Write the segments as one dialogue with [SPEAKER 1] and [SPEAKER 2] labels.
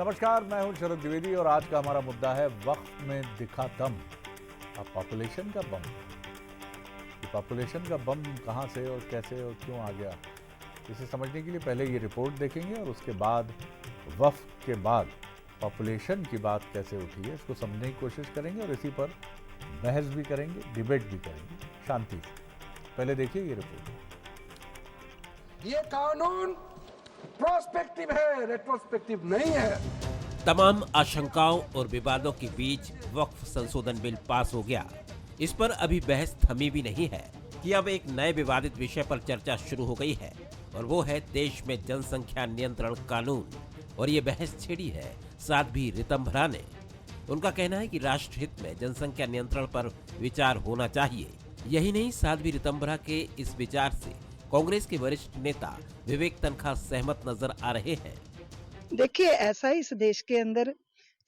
[SPEAKER 1] नमस्कार, मैं हूं शरद द्विवेदी और आज का हमारा मुद्दा है वक्त में दिखा दम। अब पॉपुलेशन का बम, ये पॉपुलेशन का बम कहां से और कैसे और क्यों आ गया, इसे समझने के लिए पहले ये रिपोर्ट देखेंगे और उसके बाद वक्त के बाद पॉपुलेशन की बात कैसे उठी है इसको समझने की कोशिश करेंगे और इसी पर बहस भी करेंगे, डिबेट भी करेंगे शांति से। पहले देखिए ये रिपोर्ट।
[SPEAKER 2] ये कानून प्रोस्पेक्टिव है, रेट्रोस्पेक्टिव नहीं है।
[SPEAKER 3] तमाम आशंकाओं और विवादों के बीच वक्फ संशोधन बिल पास हो गया। इस पर अभी बहस थमी भी नहीं है कि अब एक नए विवादित विषय पर चर्चा शुरू हो गई है और वो है देश में जनसंख्या नियंत्रण कानून। और ये बहस छेड़ी है साध्वी रितंभरा ने। उनका कहना है कि राष्ट्रहित में जनसंख्या नियंत्रण पर विचार होना चाहिए। यही नहीं, साध्वी रितंभरा के इस विचार से कांग्रेस के वरिष्ठ नेता विवेक तनखा सहमत नजर आ रहे हैं।
[SPEAKER 4] देखिए, ऐसा इस देश के अंदर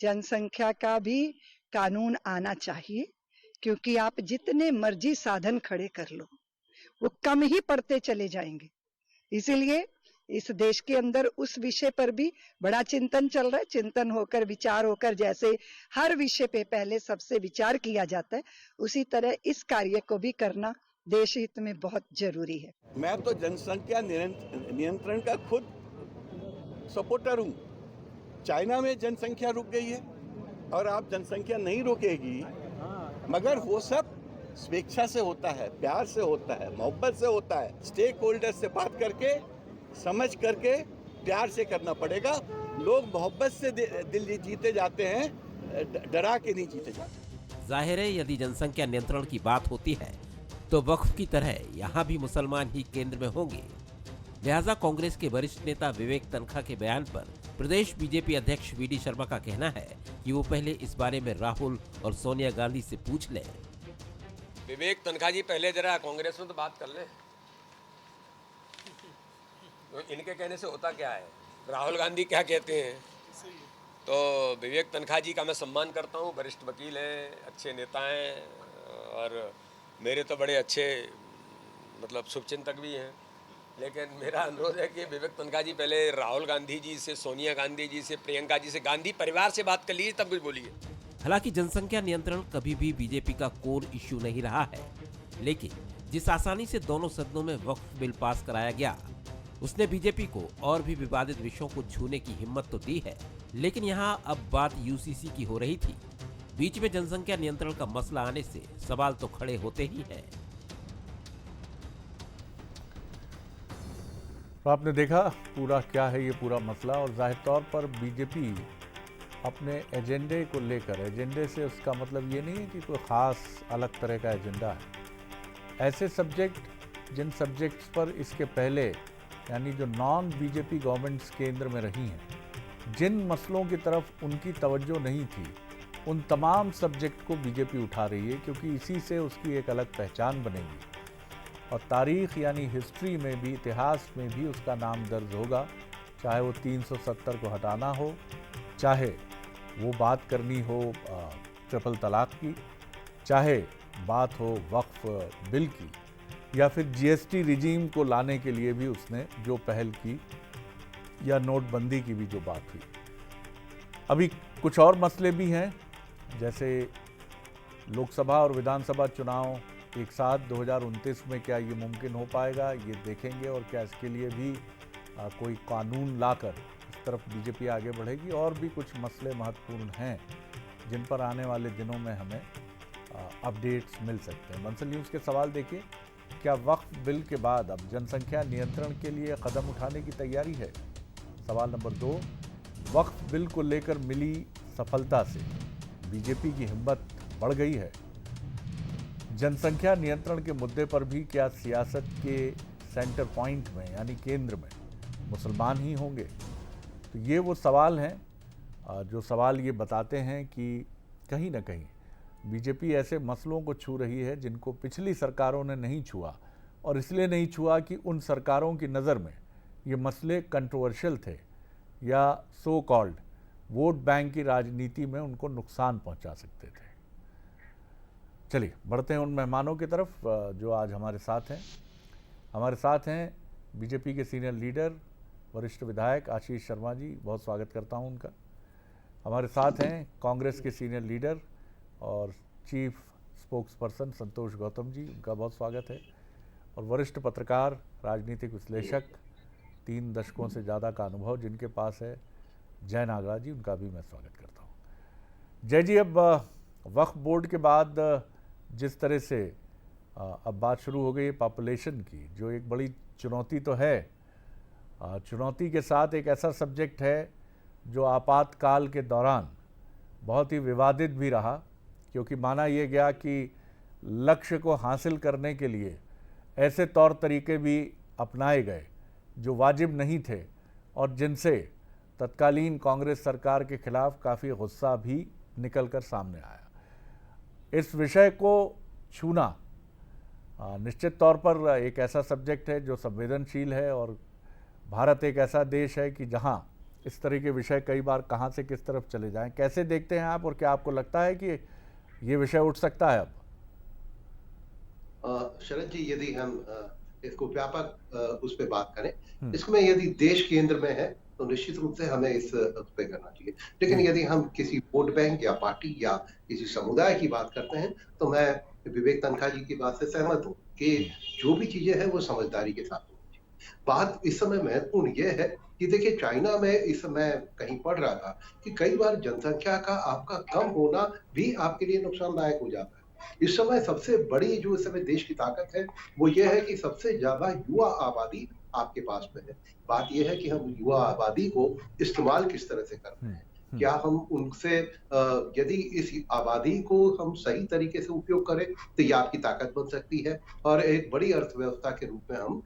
[SPEAKER 4] जनसंख्या का भी कानून आना चाहिए, क्योंकि आप जितने मर्जी साधन खड़े कर लो वो कम ही पड़ते चले जाएंगे। इसीलिए इस देश के अंदर उस विषय पर भी बड़ा चिंतन चल रहा है। चिंतन होकर, विचार होकर, जैसे हर विषय पे पहले सबसे विचार किया जाता है, उसी तरह इस कार्य को भी करना देश हित में बहुत जरूरी है।
[SPEAKER 5] मैं तो जनसंख्या नियंत्रण का खुद सपोर्टर हूँ। चाइना में जनसंख्या रुक गई है और आप जनसंख्या नहीं रोकेगी, मगर वो सब स्वेच्छा से होता है, प्यार से होता है, मोहब्बत से होता है। स्टेक होल्डर से बात करके, समझ करके, प्यार से करना पड़ेगा। लोग मोहब्बत से दिल जीते जाते हैं, डरा के नहीं जीते जाते।
[SPEAKER 3] जाहिर है, यदि जनसंख्या नियंत्रण की बात होती है तो वक्फ की तरह यहाँ भी मुसलमान ही केंद्र में होंगे। लिहाजा कांग्रेस के वरिष्ठ नेता विवेक तनखा के बयान पर प्रदेश बीजेपी अध्यक्ष वीडी शर्मा का कहना है कि वो पहले इस बारे में राहुल और सोनिया गांधी से पूछ लें।
[SPEAKER 6] विवेक तनखा जी, पहले जरा कांग्रेस में तो बात कर लें। तो इनके कहने से होता क्या है, राहुल गांधी क्या कहते हैं। तो विवेक तनखा जी का मैं सम्मान करता हूँ, वरिष्ठ वकील हैं, अच्छे नेता हैं और मेरे तो बड़े अच्छे मतलब शुभचिंतक भी हैं। लेकिन मेरा अनुरोध है कि विवेक तनखा जी पहले राहुल गांधी जी से, सोनिया गांधी जी से, प्रियंका जी से, गांधी परिवार से बात कर लीजिए, तब कुछ बोलिए।
[SPEAKER 3] हालांकि जनसंख्या नियंत्रण कभी भी बीजेपी का कोर इश्यू नहीं रहा है, लेकिन जिस आसानी से दोनों सदनों में वक्फ बिल पास कराया गया, उसने बीजेपी को और भी विवादित विषयों को छूने की हिम्मत तो दी है। लेकिन यहाँ अब बात यूसीसी की हो रही थी। बीच में जनसंख्या नियंत्रण का मसला आने से सवाल तो खड़े होते ही हैं।
[SPEAKER 1] तो आपने देखा पूरा क्या है ये पूरा मसला, और जाहिर तौर पर बीजेपी अपने एजेंडे को लेकर, एजेंडे से उसका मतलब ये नहीं है कि कोई ख़ास अलग तरह का एजेंडा है। ऐसे सब्जेक्ट, जिन सब्जेक्ट्स पर इसके पहले यानी जो नॉन बीजेपी गवर्नमेंट्स केंद्र में रही हैं, जिन मसलों की तरफ उनकी तवज्जो नहीं थी, उन तमाम सब्जेक्ट को बीजेपी उठा रही है, क्योंकि इसी से उसकी एक अलग पहचान बनेगी और तारीख़ यानी हिस्ट्री में भी, इतिहास में भी उसका नाम दर्ज होगा। चाहे वो 370 को हटाना हो, चाहे वो बात करनी हो ट्रिपल तलाक की, चाहे बात हो वक्फ बिल की, या फिर जीएसटी रिजीम को लाने के लिए भी उसने जो पहल की, या नोटबंदी की भी जो बात हुई। अभी कुछ और मसले भी हैं, जैसे लोकसभा और विधानसभा चुनाव एक साथ 2029 में क्या ये मुमकिन हो पाएगा, ये देखेंगे। और क्या इसके लिए भी कोई कानून लाकर इस तरफ बीजेपी आगे बढ़ेगी। और भी कुछ मसले महत्वपूर्ण हैं जिन पर आने वाले दिनों में हमें अपडेट्स मिल सकते हैं। बंसल न्यूज़ के सवाल देखिए, क्या वक्फ बिल के बाद अब जनसंख्या नियंत्रण के लिए कदम उठाने की तैयारी है? सवाल नंबर 2, वक्फ बिल को लेकर मिली सफलता से बीजेपी की हिम्मत बढ़ गई है? जनसंख्या नियंत्रण के मुद्दे पर भी क्या सियासत के सेंटर पॉइंट में यानी केंद्र में मुसलमान ही होंगे? तो ये वो सवाल हैं जो सवाल ये बताते हैं कि कहीं ना कहीं बीजेपी ऐसे मसलों को छू रही है जिनको पिछली सरकारों ने नहीं छुआ, और इसलिए नहीं छुआ कि उन सरकारों की नज़र में ये मसले कंट्रोवर्शियल थे या सो कॉल्ड वोट बैंक की राजनीति में उनको नुकसान पहुंचा सकते थे। चलिए बढ़ते हैं उन मेहमानों की तरफ जो आज हमारे साथ हैं। हमारे साथ हैं बीजेपी के सीनियर लीडर, वरिष्ठ विधायक आशीष शर्मा जी, बहुत स्वागत करता हूं उनका। हमारे साथ हैं कांग्रेस के सीनियर लीडर और चीफ स्पोक्स पर्सन संतोष गौतम जी, उनका बहुत स्वागत है। और वरिष्ठ पत्रकार, राजनीतिक विश्लेषक, 3 दशकों से ज़्यादा का अनुभव जिनके पास है, जय नागराज जी, उनका भी मैं स्वागत करता हूँ। जय जी, अब वक्फ बोर्ड के बाद जिस तरह से अब बात शुरू हो गई है पॉपुलेशन की, जो एक बड़ी चुनौती तो है, चुनौती के साथ एक ऐसा सब्जेक्ट है जो आपातकाल के दौरान बहुत ही विवादित भी रहा, क्योंकि माना यह गया कि लक्ष्य को हासिल करने के लिए ऐसे तौर तरीके भी अपनाए गए जो वाजिब नहीं थे और जिनसे तत्कालीन कांग्रेस सरकार के खिलाफ काफ़ी गुस्सा भी निकलकर सामने आया। इस विषय को छूना निश्चित तौर पर एक ऐसा सब्जेक्ट है जो संवेदनशील है, और भारत एक ऐसा देश है कि जहां इस तरह के विषय कई बार कहां से किस तरफ चले जाएं। कैसे देखते हैं आप, और क्या आपको लगता है कि ये विषय उठ सकता है अब?
[SPEAKER 7] शरद जी, यदि हम इसको व्यापक उस पर बात करें, इसमें यदि देश केंद्र में है तो निश्चित रूप से हमें इस पे करना चाहिए। लेकिन यदि हम किसी वोट बैंक या पार्टी या किसी समुदाय की बात करते हैं तो मैं विवेक तनखा जी की बात से सहमत हूँ कि जो भी चीजें हैं वो समझदारी के साथ होनी चाहिए। बात इस समय महत्वपूर्ण ये है कि देखिए, चाइना में इस समय कहीं पढ़ रहा था कि कई बार जनसंख्या का आपका कम होना भी आपके लिए नुकसानदायक हो जाता है। इस समय सबसे बड़ी जो इस समय देश की ताकत है वो ये है कि सबसे ज्यादा युवा आबादी आपके पास में है। बात यह है कि हम युवा आबादी को इस्तेमाल किस तरह से कर रहे हैं। क्या हम उनसे यदि इस आबादी को हम सही तरीके से उपयोग करें तो ये आपकी ताकत बन सकती है और एक बड़ी अर्थव्यवस्था के रूप में हम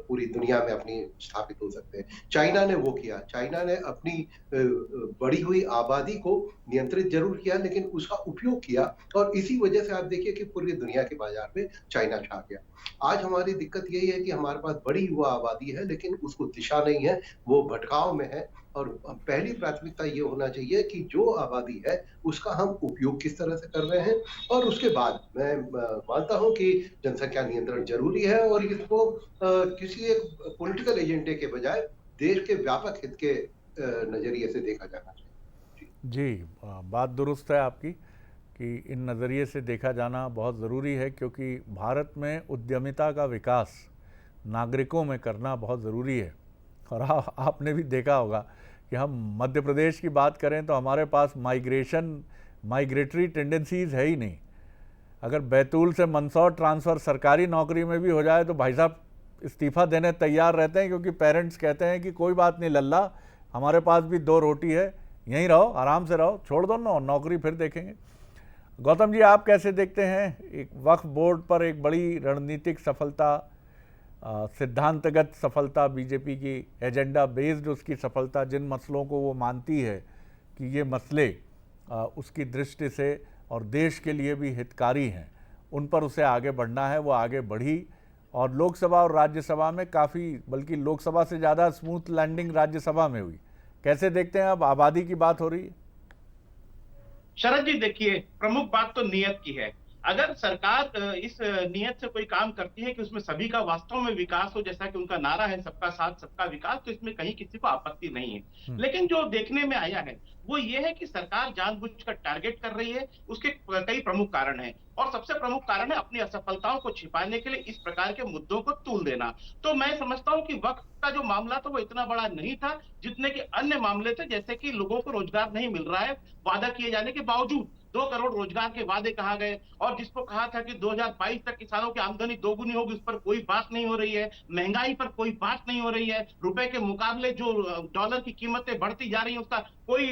[SPEAKER 7] पूरी दुनिया में अपनी स्थापित हो सकते हैं। चाइना ने वो किया, चाइना ने अपनी बढ़ी हुई आबादी को नियंत्रित जरूर किया लेकिन उसका उपयोग किया, और इसी वजह से आप देखिए कि पूरी दुनिया के बाजार में चाइना छा गया। आज हमारी दिक्कत यही है कि हमारे पास बड़ी युवा आबादी है लेकिन उसको दिशा नहीं है, वो भटकाव में है। और पहली प्राथमिकता ये होना चाहिए कि जो आबादी है उसका हम उपयोग किस तरह से कर रहे हैं, और उसके बाद मैं मानता हूं कि जनसंख्या नियंत्रण जरूरी है और इसको किसी एक पॉलिटिकल एजेंडे के बजाय देश के व्यापक हित के नजरिए से देखा जाना चाहिए।
[SPEAKER 1] जी, बात दुरुस्त है आपकी कि इन नज़रिए से देखा जाना बहुत ज़रूरी है, क्योंकि भारत में उद्यमिता का विकास नागरिकों में करना बहुत ज़रूरी है। और आपने भी देखा होगा कि हम मध्य प्रदेश की बात करें तो हमारे पास माइग्रेटरी टेंडेंसीज़ है ही नहीं। अगर बैतूल से मंदसौर ट्रांसफ़र सरकारी नौकरी में भी हो जाए तो भाई साहब इस्तीफ़ा देने तैयार रहते हैं, क्योंकि पेरेंट्स कहते हैं कि कोई बात नहीं लल्ला, हमारे पास भी 2 रोटी है, यहीं रहो, आराम से रहो, छोड़ दो ना, नौकरी फिर देखेंगे। गौतम जी, आप कैसे देखते हैं एक वक्फ बोर्ड पर एक बड़ी रणनीतिक सफलता, सिद्धांतगत सफलता, बीजेपी की एजेंडा बेस्ड उसकी सफलता, जिन मसलों को वो मानती है कि ये मसले उसकी दृष्टि से और देश के लिए भी हितकारी हैं, उन पर उसे आगे बढ़ना है, वो आगे बढ़ी और लोकसभा और राज्यसभा में काफ़ी, बल्कि लोकसभा से ज़्यादा स्मूथ लैंडिंग राज्यसभा में हुई। कैसे देखते हैं? अब आबादी की बात हो रही है।
[SPEAKER 8] शरद जी, देखिए, प्रमुख बात तो नियत की है। अगर सरकार इस नियत से कोई काम करती है कि उसमें सभी का वास्तव में विकास हो, जैसा कि उनका नारा है सबका साथ सबका विकास, तो इसमें कहीं किसी को आपत्ति नहीं है। लेकिन जो देखने में आया है वो ये है कि सरकार जानबूझकर टारगेट कर रही है। उसके कई प्रमुख कारण हैं और सबसे प्रमुख कारण है अपनी असफलताओं को छिपाने के लिए इस प्रकार के मुद्दों को तूल देना। तो मैं समझता हूं कि वक्त का जो मामला था वो इतना बड़ा नहीं था जितने कि अन्य मामले थे, जैसे कि लोगों को रोजगार नहीं मिल रहा है वादा किए जाने के बावजूद। 2 करोड़ रोजगार के वादे कहा गए और जिसको कहा था कि 2022 तक किसानों की आमदनी दोगुनी होगी, उस पर कोई बात नहीं हो रही है। महंगाई पर कोई बात नहीं हो रही है। रुपए के मुकाबले जो डॉलर की कीमतें बढ़ती जा रही हैं उसका कोई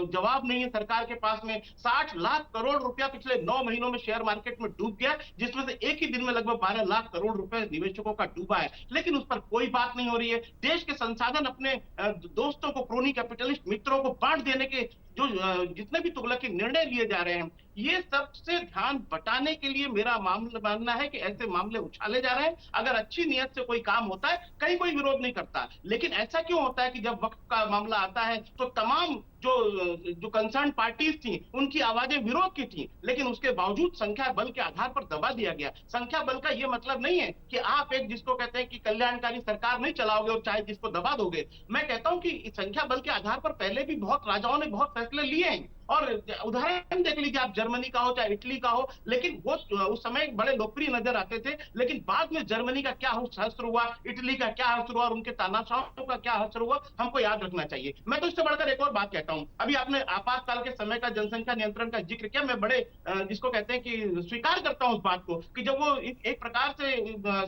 [SPEAKER 8] जवाब नहीं है सरकार के पास में। 60 लाख करोड़ रुपया पिछले 9 महीनों में शेयर मार्केट में डूब गया, जिसमें से एक ही दिन में लगभग 12 लाख करोड़ रुपए निवेशकों का डूबा है, लेकिन उस पर कोई बात नहीं हो रही है। देश के संसाधन अपने दोस्तों को, क्रोनी कैपिटलिस्ट मित्रों को बांट देने के जो जितने भी तुगलकी निर्णय लिए जा रहे हैं, ये सबसे ध्यान बटाने के लिए मेरा मानना है कि ऐसे मामले उछाले जा रहे हैं। अगर अच्छी नियत से कोई काम होता है, कहीं कोई विरोध नहीं करता, लेकिन ऐसा क्यों होता है कि जब वक्फ का मामला आता है तो तमाम जो कंसर्न पार्टीज थी उनकी आवाजें विरोध की थी, लेकिन उसके बावजूद संख्या बल के आधार पर दबा दिया गया। संख्या बल का ये मतलब नहीं है कि आप एक जिसको कहते हैं कि कल्याणकारी सरकार नहीं चलाओगे और चाहे जिसको दबा दोगे। मैं कहता हूं कि संख्या बल के आधार पर पहले भी बहुत राजाओं ने बहुत फैसले लिए हैं, और उदाहरण देख लीजिए आप, जर्मनी का हो चाहे इटली का हो, लेकिन वो उस समय बड़े लोकप्रिय नजर आते थे, लेकिन बाद में जर्मनी का क्या हश्र हुआ, इटली का क्या हश्र हुआ और उनके तानाशाहों का क्या हश्र हुआ, हमको याद रखना चाहिए। मैं तो इससे बढ़कर एक और बात कहता हूं, अभी आपने आपातकाल के समय का जनसंख्या नियंत्रण का जिक्र किया। मैं बड़े जिसको कहते हैं कि स्वीकार करता हूं उस बात को कि जब वो एक प्रकार से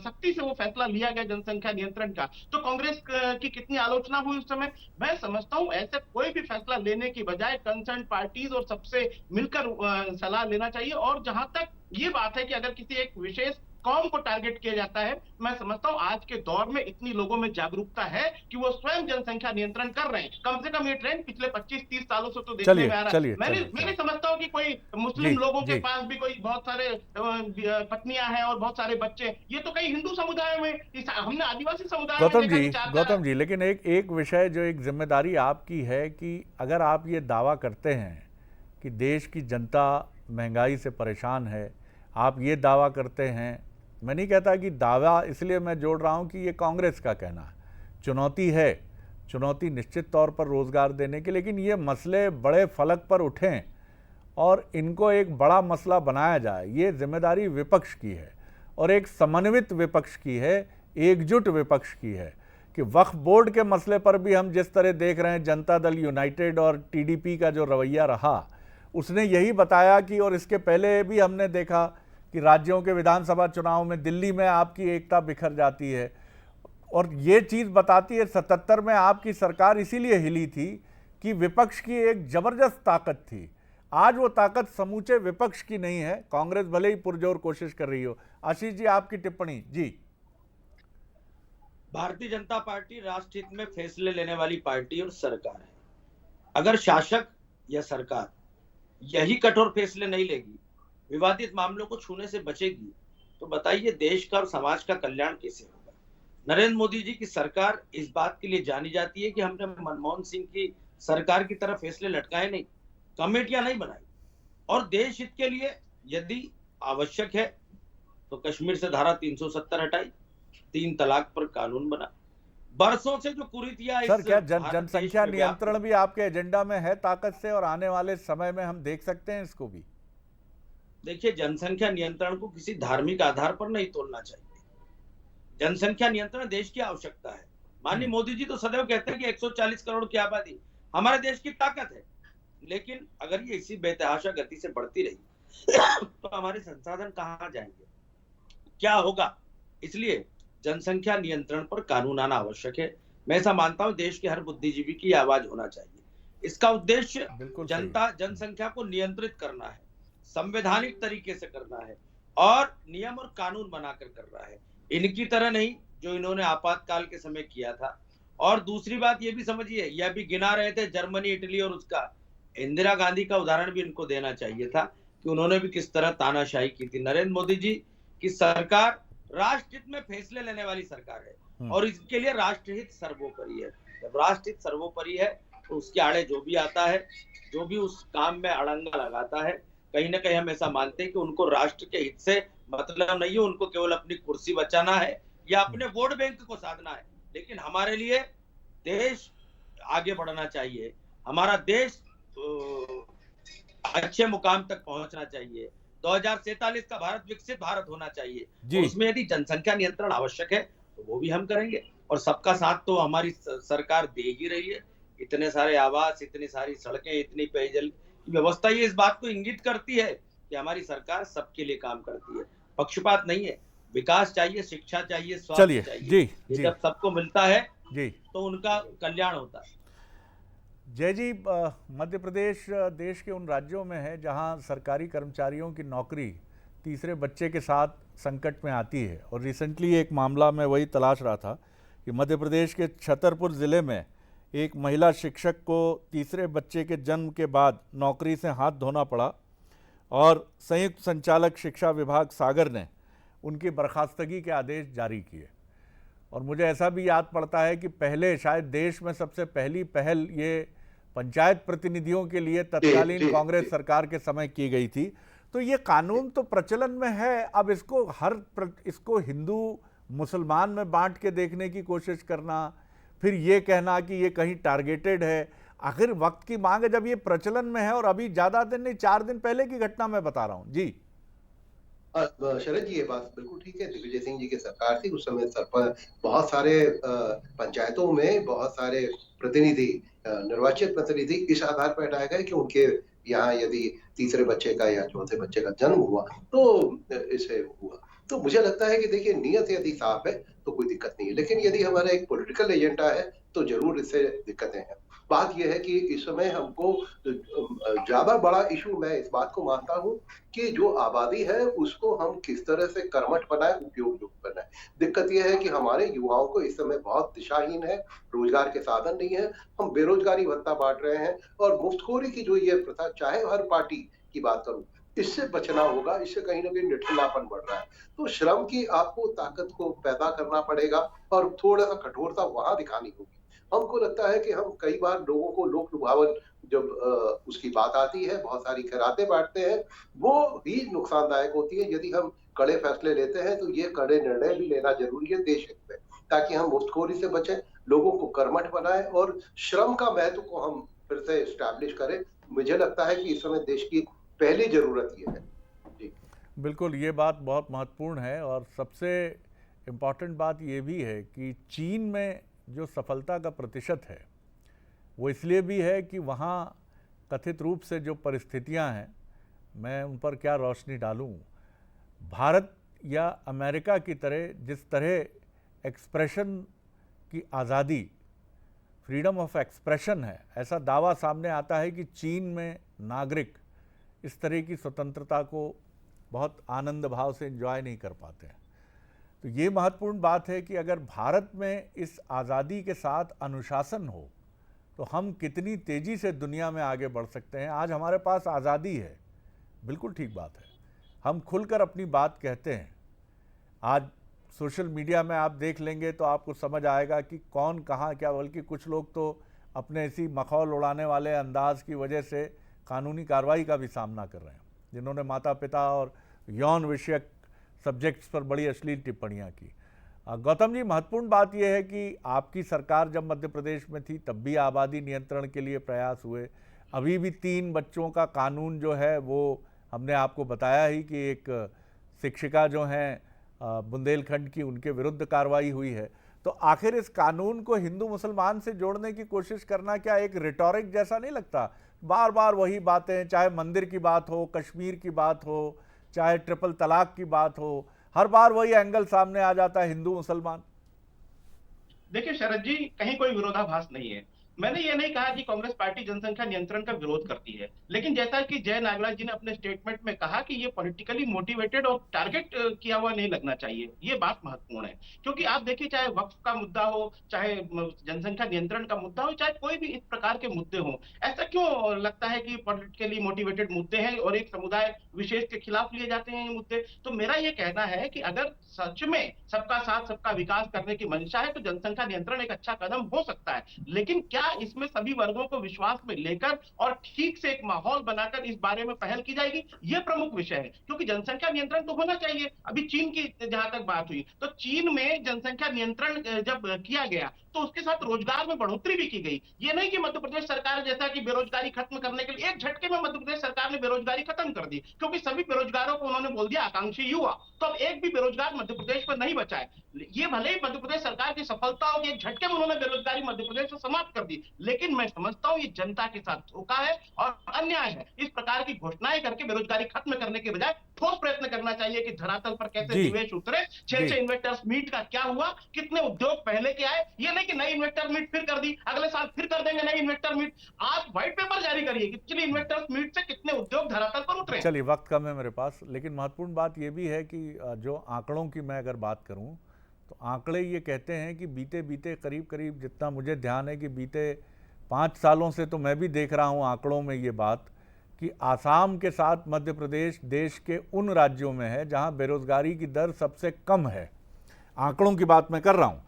[SPEAKER 8] सख्ती से वो फैसला लिया गया जनसंख्या नियंत्रण का, तो कांग्रेस की कितनी आलोचना हुई उस समय। मैं समझता हूं ऐसे कोई भी फैसला लेने की बजाय कंसर्न पार्टीज और सबसे मिलकर सलाह लेना चाहिए। और जहां तक ये बात है कि अगर किसी एक विशेष कौम को टारगेट किया जाता है, मैं समझता हूं आज के दौर में इतनी लोगों में जागरूकता है कि वो स्वयं जनसंख्या नियंत्रण कर रहे हैं। कम से कम ये ट्रेंड पिछले 25-30 सालों से तो देखने में आ रहा है। मैं समझता हूं कि कोई मुस्लिम लोगों के पास भी कोई बहुत सारे पत्नियां हैं और बहुत सारे बच्चे, ये तो कई हिंदू समुदाय में, हमने आदिवासी समुदाय में
[SPEAKER 1] गौतम जी, लेकिन एक विषय जो एक जिम्मेदारी आपकी है कि अगर आप ये दावा करते हैं कि देश की जनता महंगाई से परेशान है, आप ये दावा करते हैं, मैं नहीं कहता कि दावा, इसलिए मैं जोड़ रहा हूं कि ये कांग्रेस का कहना है, चुनौती है, चुनौती निश्चित तौर पर रोज़गार देने की, लेकिन ये मसले बड़े फलक पर उठें और इनको एक बड़ा मसला बनाया जाए, ये जिम्मेदारी विपक्ष की है और एक समन्वित विपक्ष की है, एकजुट विपक्ष की है कि वक्फ बोर्ड के मसले पर भी हम जिस तरह देख रहे हैं, जनता दल यूनाइटेड और टीडीपी का जो रवैया रहा उसने यही बताया कि, और इसके पहले भी हमने देखा कि राज्यों के विधानसभा चुनाव में दिल्ली में आपकी एकता बिखर जाती है, और ये चीज़ बताती है 77 में आपकी सरकार इसीलिए हिली थी कि विपक्ष की एक ज़बरदस्त ताकत थी। आज वो ताकत समूचे विपक्ष की नहीं है, कांग्रेस भले ही पुरजोर कोशिश कर रही हो। आशीष जी, आपकी टिप्पणी। जी,
[SPEAKER 9] भारतीय जनता पार्टी राष्ट्र हित में फैसले लेने वाली पार्टी और सरकार है। अगर शासक या सरकार यही कठोर फैसले नहीं लेगी, विवादित मामलों को छूने से बचेगी, तो बताइए देश का और समाज का कल्याण कैसे होगा। नरेंद्र मोदी जी की सरकार इस बात के लिए जानी जाती है कि हमने मनमोहन सिंह की सरकार की तरह फैसले लटकाए नहीं, कमेटियां नहीं बनाई, और देश हित के लिए यदि आवश्यक है तो कश्मीर से धारा 370 हटाई, 3 तलाक पर कानून बना। बरसों से जो कुरीतियां,
[SPEAKER 1] सर क्या जनसंख्या नियंत्रण भी आपके एजेंडा में है ताकत से, और आने वाले समय में हम देख सकते हैं इसको भी?
[SPEAKER 9] देखिए, जनसंख्या नियंत्रण को किसी धार्मिक आधार पर नहीं तोलना चाहिए। जनसंख्या नियंत्रण देश की आवश्यकता है। माननीय मोदी जी तो सदैव कहते हैं कि 140 करोड़ की आबादी हमारे देश की ताकत है, लेकिन अगर ये इसी बेतहाशा गति से बढ़ती रही तो हमारे संसाधन कहां जाएंगे, क्या होगा? इसलिए जनसंख्या नियंत्रण पर कानून आना आवश्यक है। मैं ऐसा मानता हूं, देश के हर बुद्धिजीवी की आवाज होना चाहिए। इसका उद्देश्य जनसंख्या को नियंत्रित करना है, संवैधानिक तरीके से करना है और नियम और कानून बनाकर कर रहा है, इनकी तरह नहीं जो इन्होंने आपातकाल के समय किया था। और दूसरी बात ये भी समझिए, यह भी गिना रहे थे जर्मनी, इटली और उसका, इंदिरा गांधी का उदाहरण भी इनको देना चाहिए था कि उन्होंने भी किस तरह तानाशाही की थी। नरेंद्र मोदी जी की सरकार राष्ट्रहित में फैसले लेने वाली सरकार है और इसके लिए राष्ट्रहित सर्वोपरि है। जब राष्ट्रहित सर्वोपरि है तो उसके आड़े जो भी आता है, जो भी उस काम में अड़ंगा लगाता है, कहीं ना कहीं हम ऐसा मानते हैं कि उनको राष्ट्र के हित से मतलब नहीं है, उनको केवल अपनी कुर्सी बचाना है या अपने वोट बैंक को साधना है। लेकिन हमारे लिए देश आगे बढ़ना चाहिए, हमारा देश अच्छे मुकाम तक पहुंचना चाहिए, 2047 का भारत विकसित भारत होना चाहिए। उसमें यदि जनसंख्या नियंत्रण आवश्यक है तो वो भी हम करेंगे, और सबका साथ तो हमारी सरकार दे ही रही है। इतने सारे आवास, इतनी सारी सड़कें, इतनी पेयजल की व्यवस्था, ये इस बात को इंगित करती है कि हमारी सरकार सबके लिए काम करती है, पक्षपात नहीं है। विकास चाहिए, शिक्षा चाहिए, स्वास्थ्य चाहिए, ये जब सबको मिलता है तो उनका कल्याण होता है।
[SPEAKER 1] जय जी, मध्य प्रदेश देश के उन राज्यों में है जहां सरकारी कर्मचारियों की नौकरी तीसरे बच्चे के साथ संकट में आती है। और रिसेंटली एक मामला मैं वही तलाश रहा था कि मध्य प्रदेश के छतरपुर ज़िले में एक महिला शिक्षक को तीसरे बच्चे के जन्म के बाद नौकरी से हाथ धोना पड़ा और संयुक्त संचालक शिक्षा विभाग सागर ने उनकी बर्खास्तगी के आदेश जारी किए। और मुझे ऐसा भी याद पड़ता है कि पहले शायद देश में सबसे पहली पहल ये पंचायत प्रतिनिधियों के लिए तत्कालीन कांग्रेस सरकार के समय की गई थी। तो ये कानून तो प्रचलन में है, अब इसको हिंदू मुसलमान में बांट के देखने की कोशिश करना, फिर ये कहना कि ये कहीं टारगेटेड है। आखिर वक्त की मांग है, जब ये प्रचलन में है और अभी ज्यादा दिन नहीं 4 दिन पहले की घटना मैं बता रहा हूं। जी
[SPEAKER 7] शरद जी, ये बात बिल्कुल ठीक है। दिग्विजय सिंह जी की सरकार थी उस समय, बहुत सारे पंचायतों में बहुत सारे प्रतिनिधि, निर्वाचित प्रतिनिधि इस आधार पर हटाए गए कि उनके यहाँ यदि तीसरे बच्चे का या चौथे बच्चे का जन्म हुआ तो इसे हुआ। तो मुझे लगता है कि देखिए, नियत यदि साफ है तो कोई दिक्कत नहीं है, लेकिन यदि हमारा एक पॉलिटिकल एजेंडा है तो जरूर इससे दिक्कतें हैं। बात यह है कि इस समय हमको ज्यादा बड़ा इशू, मैं इस बात को मानता हूं कि जो आबादी है उसको हम किस तरह से कर्मठ बनाए, उपयोग बनाए। दिक्कत यह है कि हमारे युवाओं को इस समय बहुत दिशाहीन है, रोजगार के साधन नहीं है, हम बेरोजगारी भत्ता बांट रहे हैं और मुफ्तखोरी की जो ये प्रथा, चाहे हर पार्टी की बात करूं, इससे बचना होगा। इससे कहीं ना कहीं निठल्लापन बढ़ रहा है। तो श्रम की आपको ताकत को पैदा करना पड़ेगा और थोड़ा सा कठोरता वहां दिखानी होगी। हमको लगता है कि हम कई बार लोगों को लोक लुभावन जब उसकी बात आती है, बहुत सारी खैरातें बांटते हैं, वो भी नुकसानदायक होती है। यदि हम कड़े फैसले लेते हैं तो ये कड़े निर्णय भी लेना जरूरी है देश हित में, ताकि हम मुफ्तखोरी से बचें, लोगों को कर्मठ बनाएं और श्रम का महत्व को हम फिर से एस्टैब्लिश करें। मुझे लगता है कि इस समय देश की पहली जरूरत ये है। जी
[SPEAKER 1] बिल्कुल, ये बात बहुत महत्वपूर्ण है। और सबसे इम्पॉर्टेंट बात ये भी है कि चीन में जो सफलता का प्रतिशत है वो इसलिए भी है कि वहाँ कथित रूप से जो परिस्थितियाँ हैं, मैं उन पर क्या रोशनी डालूँ, भारत या अमेरिका की तरह जिस तरह एक्सप्रेशन की आज़ादी, फ्रीडम ऑफ एक्सप्रेशन है, ऐसा दावा सामने आता है कि चीन में नागरिक इस तरह की स्वतंत्रता को बहुत आनंद भाव से एंजॉय नहीं कर पाते हैं। तो ये महत्वपूर्ण बात है कि अगर भारत में इस आज़ादी के साथ अनुशासन हो तो हम कितनी तेज़ी से दुनिया में आगे बढ़ सकते हैं। आज हमारे पास आज़ादी है, बिल्कुल ठीक बात है, हम खुलकर अपनी बात कहते हैं। आज सोशल मीडिया में आप देख लेंगे तो आपको समझ आएगा कि कौन कहाँ क्या, बल्कि कुछ लोग तो अपने इसी मखौल उड़ाने वाले अंदाज की वजह से कानूनी कार्रवाई का भी सामना कर रहे हैं, जिन्होंने माता पिता और यौन विषयक सब्जेक्ट्स पर बड़ी अश्लील टिप्पणियां की। गौतम जी, महत्वपूर्ण बात यह है कि आपकी सरकार जब मध्य प्रदेश में थी तब भी आबादी नियंत्रण के लिए प्रयास हुए। अभी भी 3 बच्चों का कानून जो है वो हमने आपको बताया ही कि एक शिक्षिका जो हैं बुंदेलखंड की, उनके विरुद्ध कार्रवाई हुई है। तो आखिर इस कानून को हिंदू मुसलमान से जोड़ने की कोशिश करना क्या एक रिटोरिक जैसा नहीं लगता? बार बार वही बातें, चाहे मंदिर की बात हो, कश्मीर की बात हो, चाहे ट्रिपल तलाक की बात हो, हर बार वही एंगल सामने आ जाता है हिंदू मुसलमान।
[SPEAKER 8] देखिए शरद जी, कहीं कोई विरोधाभास नहीं है। मैंने ये नहीं कहा कि कांग्रेस पार्टी जनसंख्या नियंत्रण का विरोध करती है, लेकिन जैसा कि जय नागराज जी ने अपने स्टेटमेंट में कहा कि ये पॉलिटिकली मोटिवेटेड और टारगेट किया हुआ नहीं लगना चाहिए। ये बात महत्वपूर्ण है, क्योंकि आप देखिए, चाहे वक्फ का मुद्दा हो, चाहे जनसंख्या नियंत्रण का मुद्दा हो, चाहे कोई भी इस प्रकार के मुद्दे हो, ऐसा क्यों लगता है कि पॉलिटिकली मोटिवेटेड मुद्दे हैं और एक समुदाय विशेष के खिलाफ लिए जाते हैं ये मुद्दे? तो मेरा ये कहना है कि अगर सच में सबका साथ सबका विकास करने की मंशा है तो जनसंख्या नियंत्रण एक अच्छा कदम हो सकता है, लेकिन क्या इसमें सभी वर्गों को विश्वास में लेकर और ठीक से एक माहौल बनाकर इस बारे में पहल की जाएगी, ये प्रमुख विषय है। क्योंकि जनसंख्या नियंत्रण तो होना चाहिए। अभी चीन की जहां तक बात हुई, तो चीन में जनसंख्या नियंत्रण जब किया गया तो उसके साथ रोजगार में बढ़ोतरी भी की गई। ये नहीं कि मध्य प्रदेश सरकार जैसा कि बेरोजगारी खत्म करने के लिए एक झटके में मध्य प्रदेश सरकार ने बेरोजगारी खत्म कर दी, क्योंकि सभी बेरोजगारों को उन्होंने बोल दिया आकांक्षी युवा, तो अब एक भी बेरोजगार मध्य प्रदेश में नहीं बचा है। ये भले ही मध्य प्रदेश सरकार की सफलता हो कि एक झटके में उन्होंने बेरोजगारी मध्य प्रदेश में समाप्त कर दी, लेकिन मैं समझता हूं ये जनता के साथ धोखा है और अन्याय है। इस प्रकार की घोषणाएं करके बेरोजगारी खत्म करने के बजाय ठोस प्रयत्न करना चाहिए कि धरातल पर कैसे निवेश उतरे। 6 इन्वेस्टर्स मीट का क्या हुआ, कितने उद्योग पहले के आए? ये नहीं कि नई इन्वेस्टर मीट फिर कर दी, अगले साल फिर कर देंगे नई इन्वेस्टर मीट। आप व्हाइट पेपर जारी करिए कि पिछली इन्वेस्टर्स मीट से कितने उद्योग धरातल पर उतरे।
[SPEAKER 1] चलिए, वक्त कम है मेरे पास, लेकिन महत्वपूर्ण बात यह भी है कि जो आंकड़ों की मैं अगर बात करूं तो आंकड़े ये कहते हैं कि बीते बीते करीब करीब, जितना मुझे ध्यान है कि बीते 5 सालों से, तो मैं भी देख रहा हूं आंकड़ों में ये बात कि आसाम के साथ मध्य प्रदेश देश के उन राज्यों में है जहां बेरोजगारी की दर सबसे कम है। आंकड़ों की बात मैं कर रहा हूं,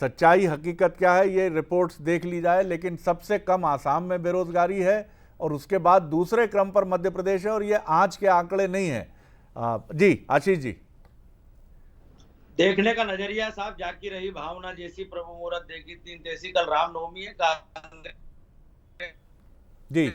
[SPEAKER 1] सच्चाई हकीकत क्या है ये रिपोर्ट्स देख ली जाए, लेकिन सबसे कम आसाम में बेरोजगारी है और उसके बाद दूसरे क्रम पर मध्य प्रदेश है, और ये आज के आंकड़े नहीं है। जी आशीष जी।
[SPEAKER 9] देखने का नजरिया साहब, जाकी रही भावना जैसी प्रभु मुहूर्त देखी तीन तैसी, कल रामनवमी है
[SPEAKER 1] जी।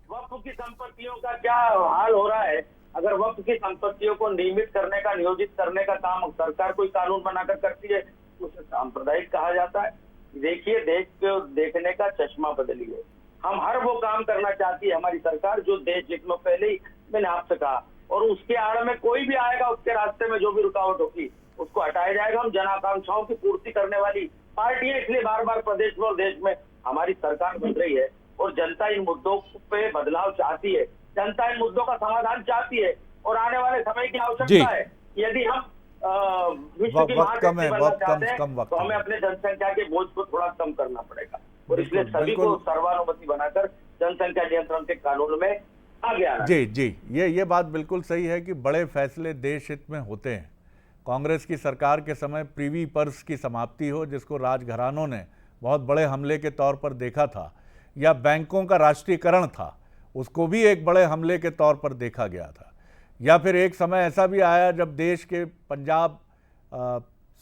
[SPEAKER 10] वक्फ की संपत्तियों का क्या हाल हो रहा है? अगर वक्फ की संपत्तियों को नियमित करने का, नियोजित करने का काम सरकार कोई कानून बनाकर करती है, उसे सांप्रदायिक कहा जाता है। देखिए, देश को देखने का चश्मा बदलिए। हम हर वो काम करना चाहती है हमारी सरकार जो देश हित में, पहले ही मैंने आपसे कहा, और उसके आड़ में कोई भी आएगा, उसके रास्ते में जो भी रुकावट होगी उसको हटाया जाएगा। हम जन आकांक्षाओं की पूर्ति करने वाली पार्टी है, इसलिए बार बार प्रदेश में और देश में हमारी सरकार बन रही है और जनता इन मुद्दों पे बदलाव चाहती है, जनता इन मुद्दों का समाधान चाहती है और आने वाले समय की आवश्यकता है। यदि हम विश्व की महाशक्ति बनना चाहते हैं तो हमें अपने जनसंख्या के बोझ को थोड़ा कम करना पड़ेगा, और इसलिए सभी को सर्वानुमति बनाकर जनसंख्या नियंत्रण के कानून में आगे आना।
[SPEAKER 1] जी जी, ये बात बिल्कुल सही है कि बड़े फैसले देश हित में होते हैं। कांग्रेस की सरकार के समय प्रीवी पर्स की समाप्ति हो, जिसको राजघरानों ने बहुत बड़े हमले के तौर पर देखा था, या बैंकों का राष्ट्रीयकरण था, उसको भी एक बड़े हमले के तौर पर देखा गया था। या फिर एक समय ऐसा भी आया जब देश के पंजाब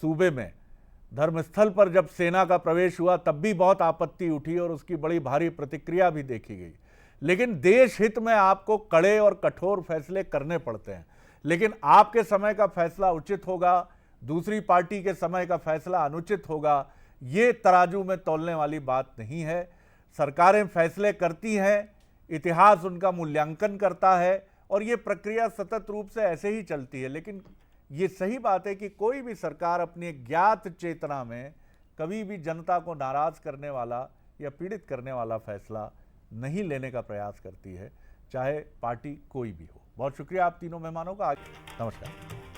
[SPEAKER 1] सूबे में धर्मस्थल पर जब सेना का प्रवेश हुआ, तब भी बहुत आपत्ति उठी और उसकी बड़ी भारी प्रतिक्रिया भी देखी गई। लेकिन देश हित में आपको कड़े और कठोर फैसले करने पड़ते हैं, लेकिन आपके समय का फैसला उचित होगा, दूसरी पार्टी के समय का फैसला अनुचित होगा, ये तराजू में तौलने वाली बात नहीं है। सरकारें फैसले करती हैं, इतिहास उनका मूल्यांकन करता है और ये प्रक्रिया सतत रूप से ऐसे ही चलती है। लेकिन ये सही बात है कि कोई भी सरकार अपनी ज्ञात चेतना में कभी भी जनता को नाराज करने वाला या पीड़ित करने वाला फैसला नहीं लेने का प्रयास करती है, चाहे पार्टी कोई भी हो। बहुत शुक्रिया आप तीनों मेहमानों का। नमस्कार।